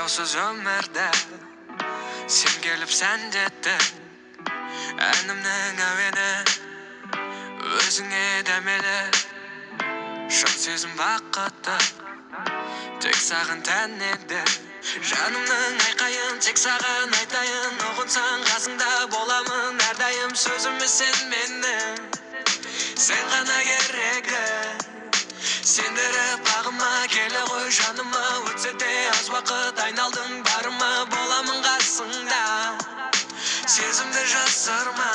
аяусыз өмірді сен келіп сәндеттің әнімнің әуені өзіңе дәмелі шын сезім бақытты тек саған тән еді жанымның айқайын тек саған айтайын ұғынсаң қасыңда боламын әрдайым сөзіме сен менің сен ғана керегі сендіріп бағыма келе ғой жаныма өтсе де аз уақыт айналдың барыма боламын қасыңда сезімді жасырма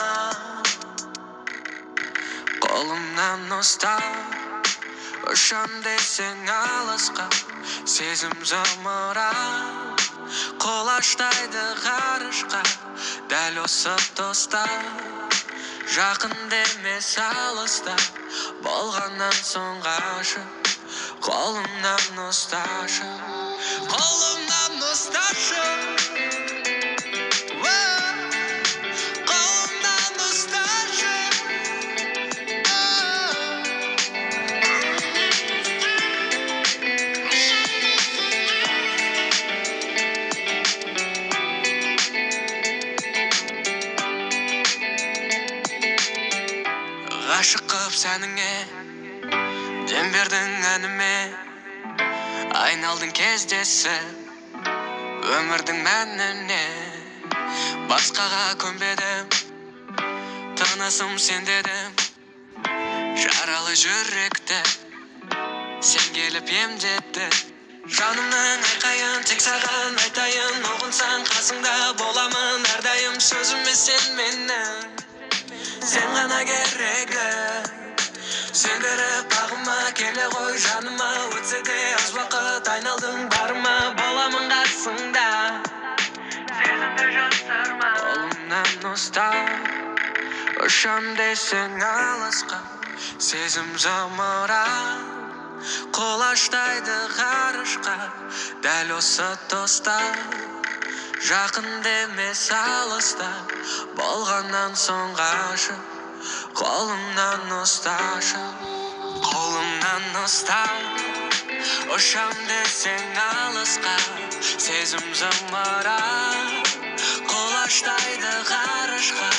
қолымнан ұстап ұшам десең алысқа сезім зымырап құлаштайды ғарышқа дәл осы тұста жақын емес алыста болғаннан соң ғашық қолымнан ұсташы қолымнан ұсташы қолымнан ұсташы ғашық қып сәніңе дем бердің әніме айналдың кездесіп өмірдің мәніне басқаға көнбедім тынысым сен дедім жаралы жүректі сен келіп емдеттің жанымның айқайын тек саған айтайын ұғынсаң қасыңда боламын әрдайым сөзіме сен менің сен ғана керегі сендіріп бағыма келе ғой жаныма өтсе де аз уақыт айналдың барыма боламын қасыңда сезімді жасырма қолымнан ұстап ұшам десең алысқа сезім зымырап құлаштайды ғарышқа дәл осы тұста жақын емес алыста болғаннан соң ғашық қолымнан ұсташы қолымнан ұстап ұшам десең алысқа сезім зымырап құлаштайды ғарышқа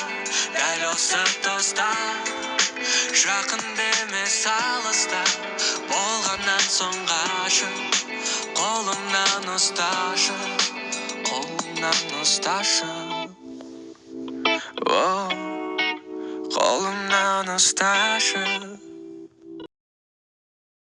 дәл осы тұста жақын емес алыста болғаннан соң ғашық қолымнан ұсташы қолымнан ұсташы қолымнан ұсташы